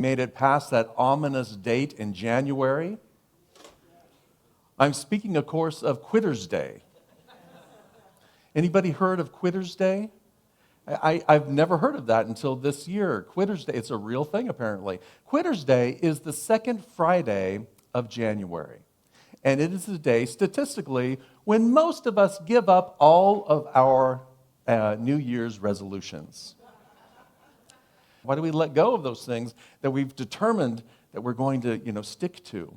Made it past that ominous date in January. I'm speaking, of course, of Quitter's Day. Anybody heard of Quitter's Day? I've never heard of that until this year. Quitter's Day, it's a real thing apparently. Quitter's Day is the second Friday of January. And it is the day, statistically, when most of us give up all of our New Year's resolutions. Why do we let go of those things that we've determined that we're going to, stick to?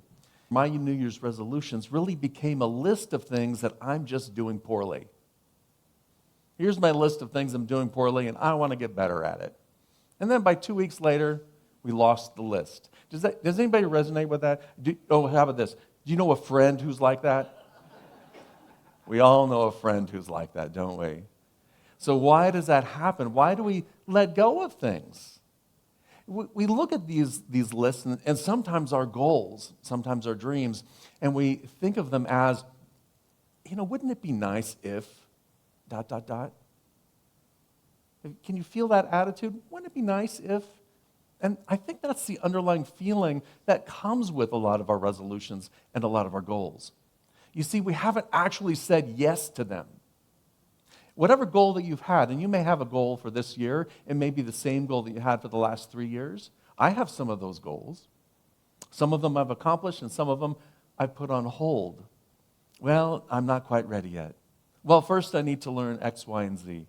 My New Year's resolutions really became a list of things that I'm just doing poorly. Here's my list of things I'm doing poorly, and I want to get better at it. And then by 2 weeks later, we lost the list. Does anybody resonate with that? How about this? Do you know a friend who's like that? We all know a friend who's like that, don't we? So why does that happen? Why do we let go of things? We look at these lists, and sometimes our goals, sometimes our dreams, and we think of them as, wouldn't it be nice if... ... Can you feel that attitude? Wouldn't it be nice if... And I think that's the underlying feeling that comes with a lot of our resolutions and a lot of our goals. You see, we haven't actually said yes to them. Whatever goal that you've had, and you may have a goal for this year, it may be the same goal that you had for the last 3 years. I have some of those goals. Some of them I've accomplished, and some of them I've put on hold. Well, I'm not quite ready yet. Well, first I need to learn X, Y, and Z.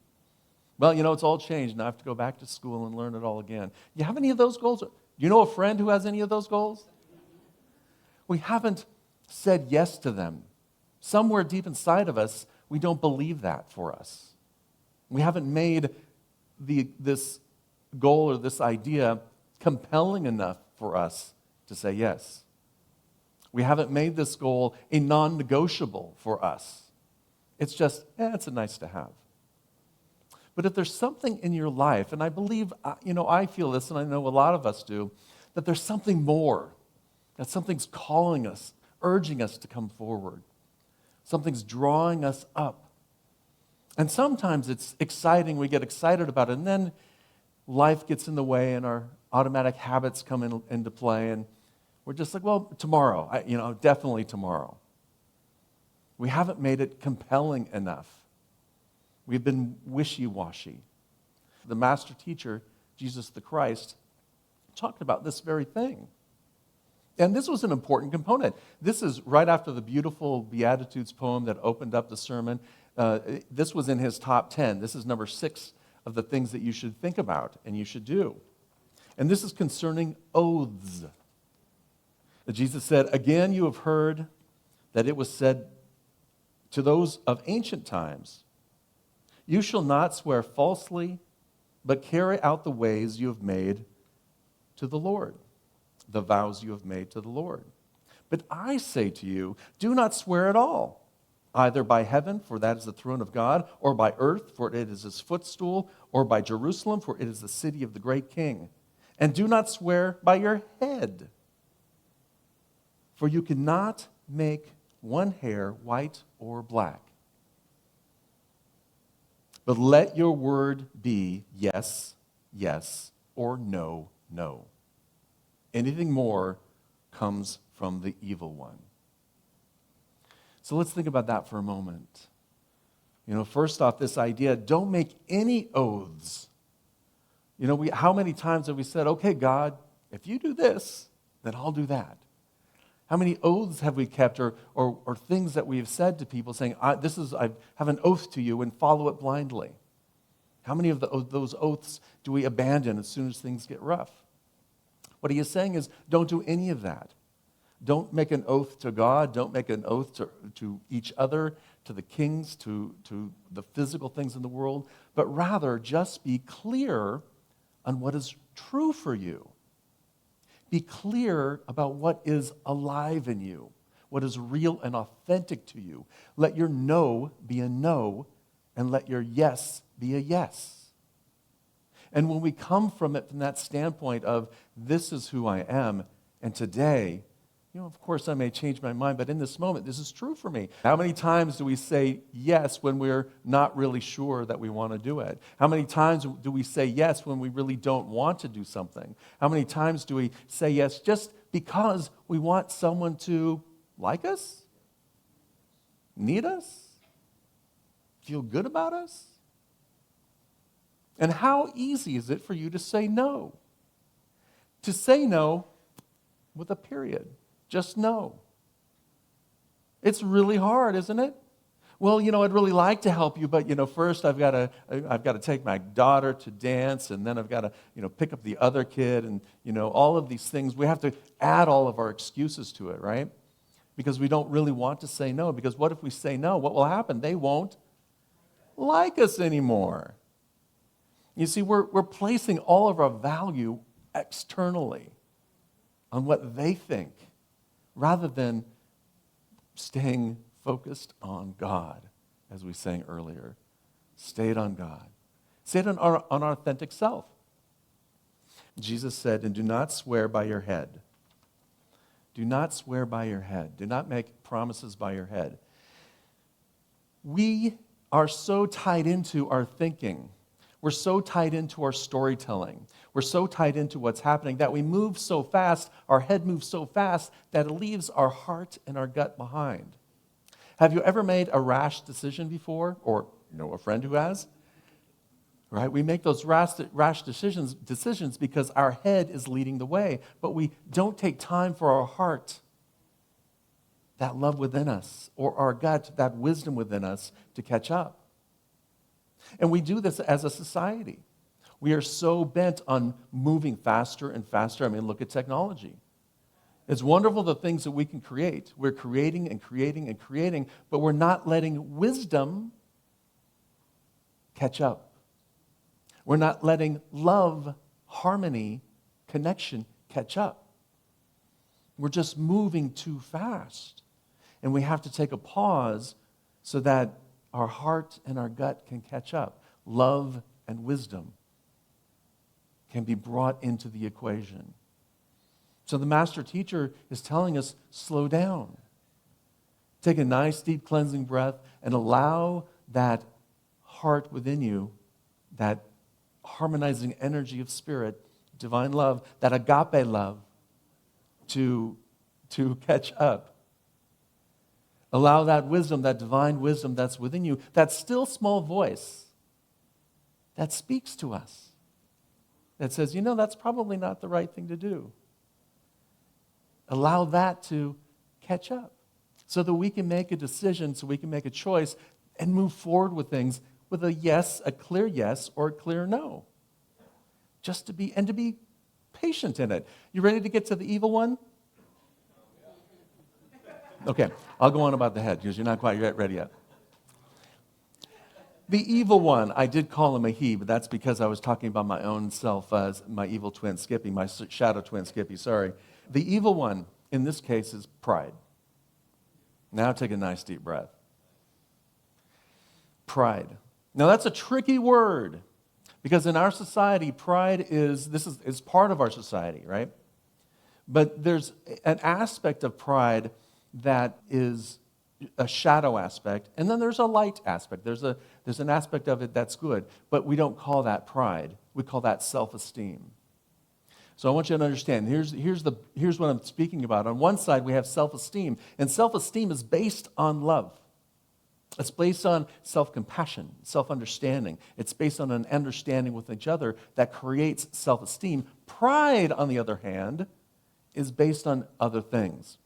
Well, it's all changed, and I have to go back to school and learn it all again. You have any of those goals? Do you know a friend who has any of those goals? We haven't said yes to them. Somewhere deep inside of us, we don't believe that for us. We haven't made this goal or this idea compelling enough for us to say yes. We haven't made this goal a non-negotiable for us. It's just, it's a nice to have. But if there's something in your life, and I believe, I feel this, and I know a lot of us do, that there's something more, that something's calling us, urging us to come forward. Something's drawing us up. And sometimes it's exciting, we get excited about it, and then life gets in the way and our automatic habits come into play, and we're just like, well, tomorrow, definitely tomorrow. We haven't made it compelling enough. We've been wishy-washy. The master teacher, Jesus the Christ, talked about this very thing. And this was an important component. This is right after the beautiful Beatitudes poem that opened up the sermon. This was in his top 10. This is number 6 of the things that you should think about and you should do. And this is concerning oaths. Jesus said, "Again you have heard that it was said to those of ancient times, 'You shall not swear falsely, but carry out the ways you have made to the Lord,' the vows you have made to the Lord. But I say to you, do not swear at all, either by heaven, for that is the throne of God, or by earth, for it is his footstool, or by Jerusalem, for it is the city of the great king. And do not swear by your head, for you cannot make one hair white or black. But let your word be yes, yes, or no, no. Anything more comes from the evil one." So let's think about that for a moment. First off, this idea, don't make any oaths. How many times have we said, okay, God, if you do this, then I'll do that. How many oaths have we kept or things that we have said to people saying, I have an oath to you, and follow it blindly? How many of those oaths do we abandon as soon as things get rough? What he is saying is, don't do any of that. Don't make an oath to God. Don't make an oath to each other, to the kings, to the physical things in the world, but rather just be clear on what is true for you. Be clear about what is alive in you, what is real and authentic to you. Let your no be a no, and let your yes be a yes. And when we come from it from that standpoint of, this is who I am, and today Of course I may change my mind, but in this moment, this is true for me. How many times do we say yes when we're not really sure that we want to do it? How many times do we say yes when we really don't want to do something? How many times do we say yes just because we want someone to like us? Need us? Feel good about us? And how easy is it for you to say no? To say no with a period. Just no. It's really hard, isn't it? Well, I'd really like to help you, but, first I've got to take my daughter to dance, and then I've got to, pick up the other kid, and, all of these things. We have to add all of our excuses to it, right? Because we don't really want to say no, because what if we say no? What will happen? They won't like us anymore. You see, we're placing all of our value externally on what they think, rather than staying focused on God, as we sang earlier. Stayed on God. Stayed on our authentic self. Jesus said, and do not swear by your head. Do not swear by your head. Do not make promises by your head. We are so tied into our thinking. We're so tied into our storytelling. We're so tied into what's happening that we move so fast, our head moves so fast, that it leaves our heart and our gut behind. Have you ever made a rash decision before? Or know a friend who has? Right? We make those rash decisions because our head is leading the way, but we don't take time for our heart, that love within us, or our gut, that wisdom within us, to catch up. And we do this as a society. We are so bent on moving faster and faster. Look at technology. It's wonderful the things that we can create. We're creating and creating and creating, but we're not letting wisdom catch up. We're not letting love, harmony, connection catch up. We're just moving too fast. And we have to take a pause so that our heart and our gut can catch up. Love and wisdom can be brought into the equation. So the master teacher is telling us, slow down. Take a nice, deep, cleansing breath and allow that heart within you, that harmonizing energy of spirit, divine love, that agape love, to catch up. Allow that wisdom, that divine wisdom that's within you, that still small voice that speaks to us, that says, that's probably not the right thing to do. Allow that to catch up so that we can make a decision, so we can make a choice and move forward with things with a yes, a clear yes, or a clear no. Just to be patient in it. You ready to get to the evil one? Okay, I'll go on about the head because you're not quite ready yet. The evil one, I did call him a he, but that's because I was talking about my own self, my evil twin Skippy, my shadow twin Skippy, sorry. The evil one, in this case, is pride. Now take a nice deep breath. Pride. Now that's a tricky word because in our society, pride is part of our society, right? But there's an aspect of pride that is a shadow aspect, and then there's a light aspect. There's an aspect of it that's good, but we don't call that pride. We call that self-esteem. So I want you to understand, here's what I'm speaking about. On one side, we have self-esteem, and self-esteem is based on love. It's based on self-compassion, self-understanding. It's based on an understanding with each other that creates self-esteem. Pride, on the other hand, is based on other things.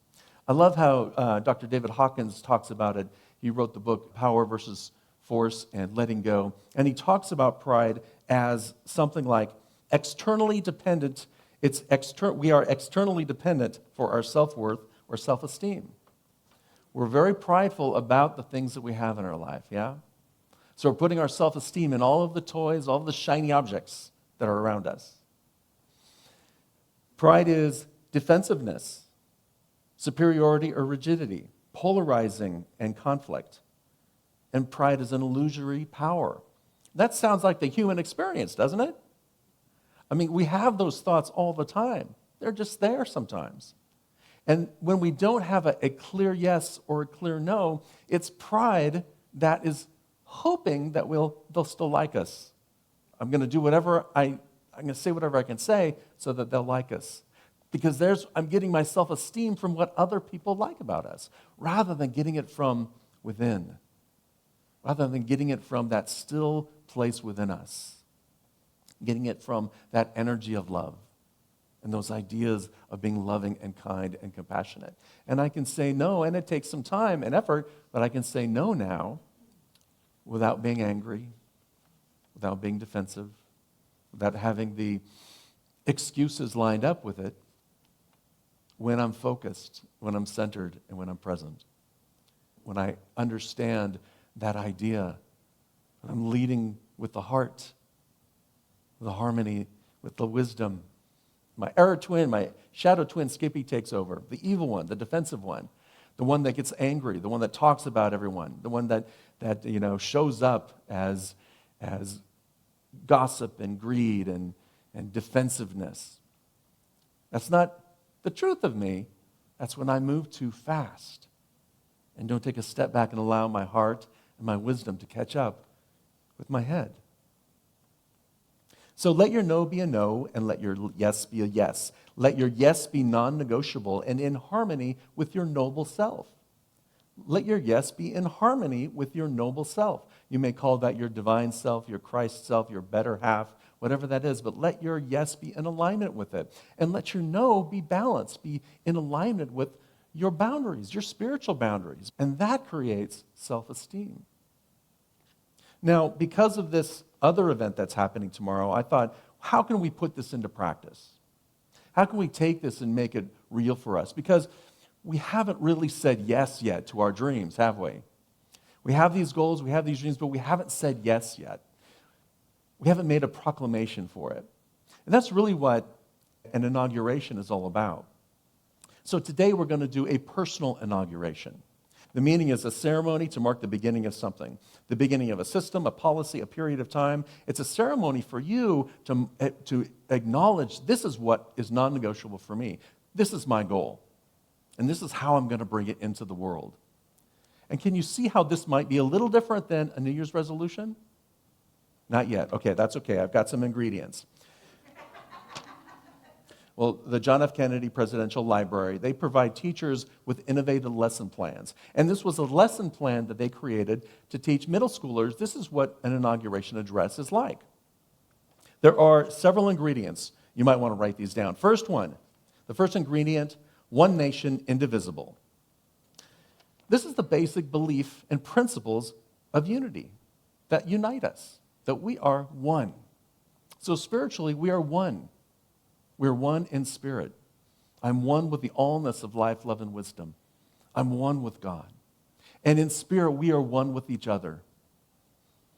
I love how Dr. David Hawkins talks about it. He wrote the book Power versus Force and Letting Go. And he talks about pride as something like externally dependent. We are externally dependent for our self-worth or self-esteem. We're very prideful about the things that we have in our life, yeah? So we're putting our self-esteem in all of the toys, all of the shiny objects that are around us. Pride is defensiveness, superiority or rigidity, polarizing and conflict. And pride is an illusory power. That sounds like the human experience, doesn't it? We have those thoughts all the time. They're just there sometimes. And when we don't have a clear yes or a clear no, it's pride that is hoping that they'll still like us. I'm going to do whatever I'm going to say whatever I can say so that they'll like us. Because I'm getting my self-esteem from what other people like about us, rather than getting it from within, rather than getting it from that still place within us, getting it from that energy of love and those ideas of being loving and kind and compassionate. And I can say no, and it takes some time and effort, but I can say no now without being angry, without being defensive, without having the excuses lined up with it, when I'm focused, when I'm centered, and when I'm present. When I understand that idea, when I'm leading with the heart, the harmony, with the wisdom. My error twin, my shadow twin, Skippy, takes over. The evil one, the defensive one, the one that gets angry, the one that talks about everyone, the one that shows up as gossip and greed and defensiveness. That's not the truth of me. That's when I move too fast and don't take a step back and allow my heart and my wisdom to catch up with my head. So let your no be a no and let your yes be a yes. Let your yes be non-negotiable and in harmony with your noble self. Let your yes be in harmony with your noble self. You may call that your divine self, your Christ self, your better half, whatever that is, but let your yes be in alignment with it. And let your no be balanced, be in alignment with your boundaries, your spiritual boundaries. And that creates self-esteem. Now, because of this other event that's happening tomorrow, I thought, how can we put this into practice? How can we take this and make it real for us? Because we haven't really said yes yet to our dreams, have we? We have these goals, we have these dreams, but we haven't said yes yet. We haven't made a proclamation for it. And that's really what an inauguration is all about. So today we're going to do a personal inauguration. The meaning is a ceremony to mark the beginning of something, the beginning of a system, a policy, a period of time. It's a ceremony for you to acknowledge this is what is non-negotiable for me. This is my goal. And this is how I'm going to bring it into the world. And can you see how this might be a little different than a New Year's resolution? Not yet. Okay, that's okay. I've got some ingredients. Well, the John F. Kennedy Presidential Library, they provide teachers with innovative lesson plans. And this was a lesson plan that they created to teach middle schoolers. This is what an inauguration address is like. There are several ingredients. You might want to write these down. The first ingredient, one nation, indivisible. This is the basic belief and principles of unity that unite us, that we are one. So spiritually, we are one. We're one in spirit. I'm one with the allness of life, love, and wisdom. I'm one with God. And in spirit, we are one with each other.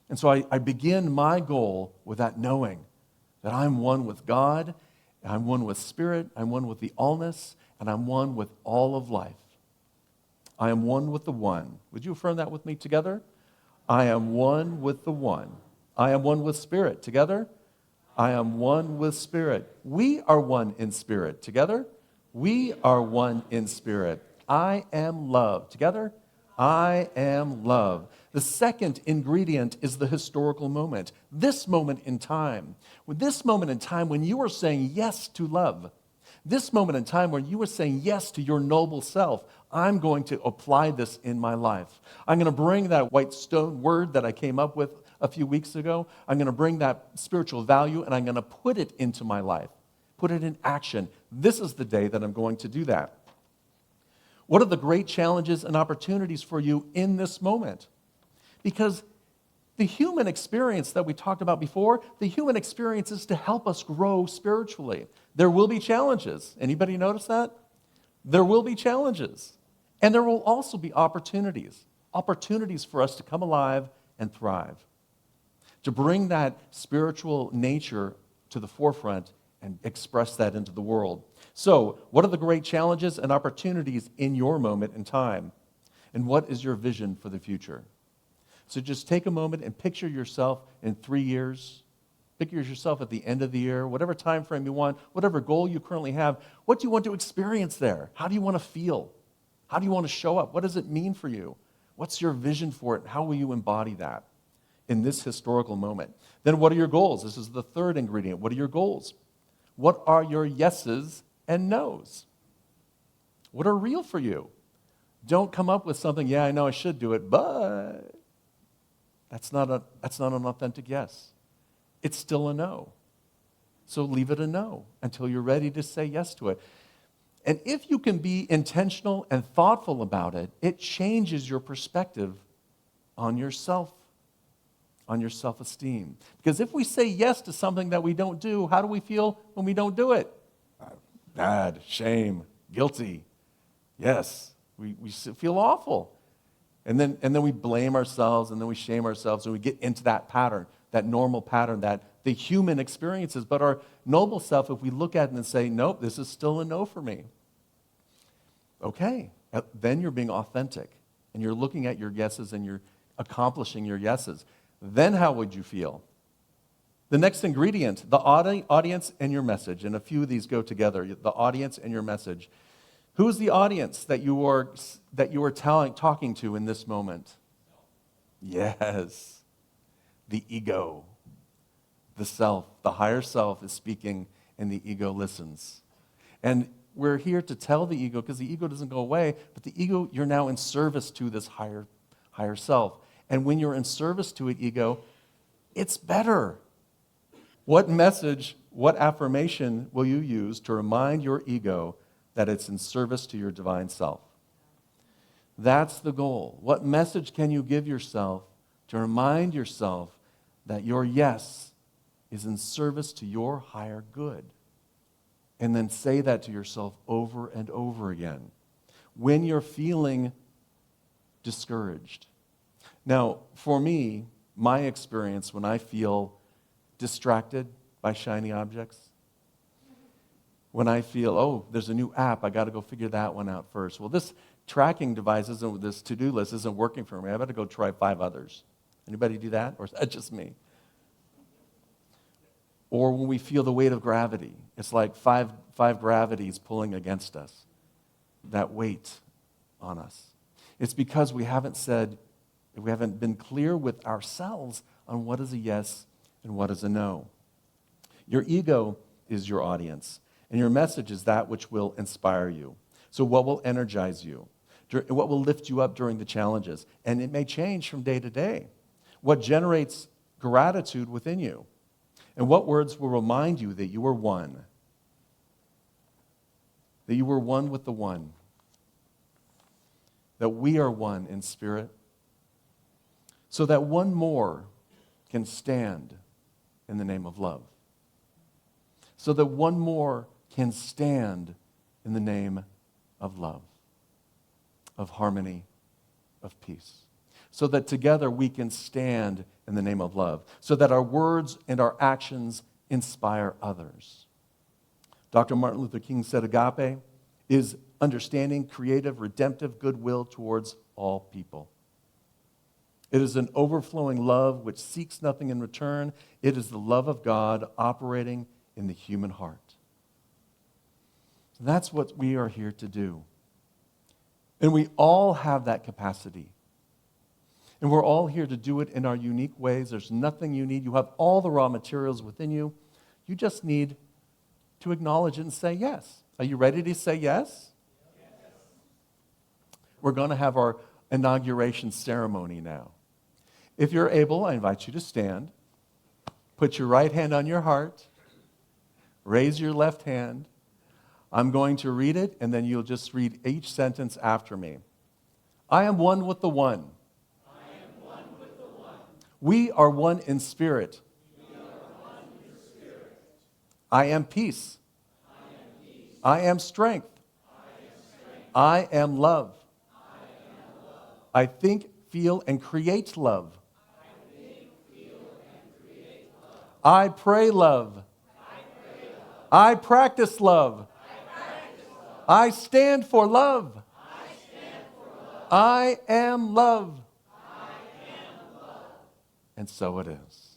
And so I begin my goal with that knowing that I'm one with God, I'm one with spirit, I'm one with the allness, and I'm one with all of life. I am one with the one. Would you affirm that with me together? I am one with the one. I am one with spirit. Together? I am one with spirit. We are one in spirit. Together? We are one in spirit. I am love. Together? I am love. The second ingredient is the historical moment. This moment in time. This moment in time when you are saying yes to love. This moment in time when you are saying yes to your noble self. I'm going to apply this in my life. I'm going to bring that white stone word that I came up with a few weeks ago. I'm going to bring that spiritual value and I'm going to put it into my life, put it in action. This is the day that I'm going to do that. What are the great challenges and opportunities for you in this moment? Because the human experience that we talked about before, the human experience is to help us grow spiritually. There will be challenges. Anybody notice that? There will be challenges. And there will also be opportunities for us to come alive and thrive, to bring that spiritual nature to the forefront and express that into the world. So, what are the great challenges and opportunities in your moment in time? And what is your vision for the future? So just take a moment and picture yourself in 3 years, Picture yourself at the end of the year, whatever time frame you want, whatever goal you currently have. What do you want to experience there? How do you want to feel? How do you want to show up? What does it mean for you? What's your vision for it? How will you embody that in this historical moment? Then what are your goals? This is the third ingredient. What are your goals? What are your yeses and nos? What are real for you? Don't come up with something, yeah, I know I should do it, but that's not an authentic yes. It's still a no. So leave it a no until you're ready to say yes to it. And if you can be intentional and thoughtful about it, it changes your perspective on yourself, on your self-esteem. Because if we say yes to something that we don't do, how do we feel when we don't do it? Bad, shame, guilty. Yes, we feel awful. And then we blame ourselves, and then we shame ourselves, and we get into that pattern, that normal pattern that the human experiences. But our noble self, if we look at it and say, nope, this is still a no for me. Okay, then you're being authentic, and you're looking at your yeses, and you're accomplishing your yeses. Then how would you feel? The next ingredient, the audience and your message, and a few of these go together, the audience and your message. Who's the audience that you are talking to in this moment? Yes, the ego, the self, the higher self is speaking, and the ego listens. And we're here to tell the ego, because the ego doesn't go away, but the ego, you're now in service to this higher self. And when you're in service to it, ego, it's better. What message, what affirmation will you use to remind your ego that it's in service to your divine self? That's the goal. What message can you give yourself to remind yourself that your yes is in service to your higher good? And then say that to yourself over and over again when you're feeling discouraged. Now, for me, my experience when I feel distracted by shiny objects, when I feel, oh, there's a new app, I got to go figure that one out first. Well, this tracking device this to-do list isn't working for me. I better go try 5 others. Anybody do that? Or is that just me? Or when we feel the weight of gravity, it's like five gravities pulling against us, that weight on us. It's because we haven't been clear with ourselves on what is a yes and what is a no. Your ego is your audience, and your message is that which will inspire you. So what will energize you? What will lift you up during the challenges? And it may change from day to day. What generates gratitude within you? And what words will remind you that you are one? That you were one with the one. That we are one in spirit. So that one more can stand in the name of love. So that one more can stand in the name of love, of harmony, of peace. So that together we can stand in the name of love. So that our words and our actions inspire others. Dr. Martin Luther King said agape is understanding, creative, redemptive goodwill towards all people. It is an overflowing love which seeks nothing in return. It is the love of God operating in the human heart. So that's what we are here to do. And we all have that capacity. And we're all here to do it in our unique ways. There's nothing you need. You have all the raw materials within you. You just need to acknowledge it and say yes. Are you ready to say yes? Yes. We're going to have our inauguration ceremony now. If you're able, I invite you to stand. Put your right hand on your heart. Raise your left hand. I'm going to read it, and then you'll just read each sentence after me. I am one with the one. I am one with the one. We are one in spirit. We are one in spirit. I am peace. I am peace. I am strength. I am strength. I am love. I am love. I think, feel, and create love. I think, feel, and create love. I pray love. I pray love. I practice love. I practice love. I stand for love. I stand for love. I am love. I am love. And so it is.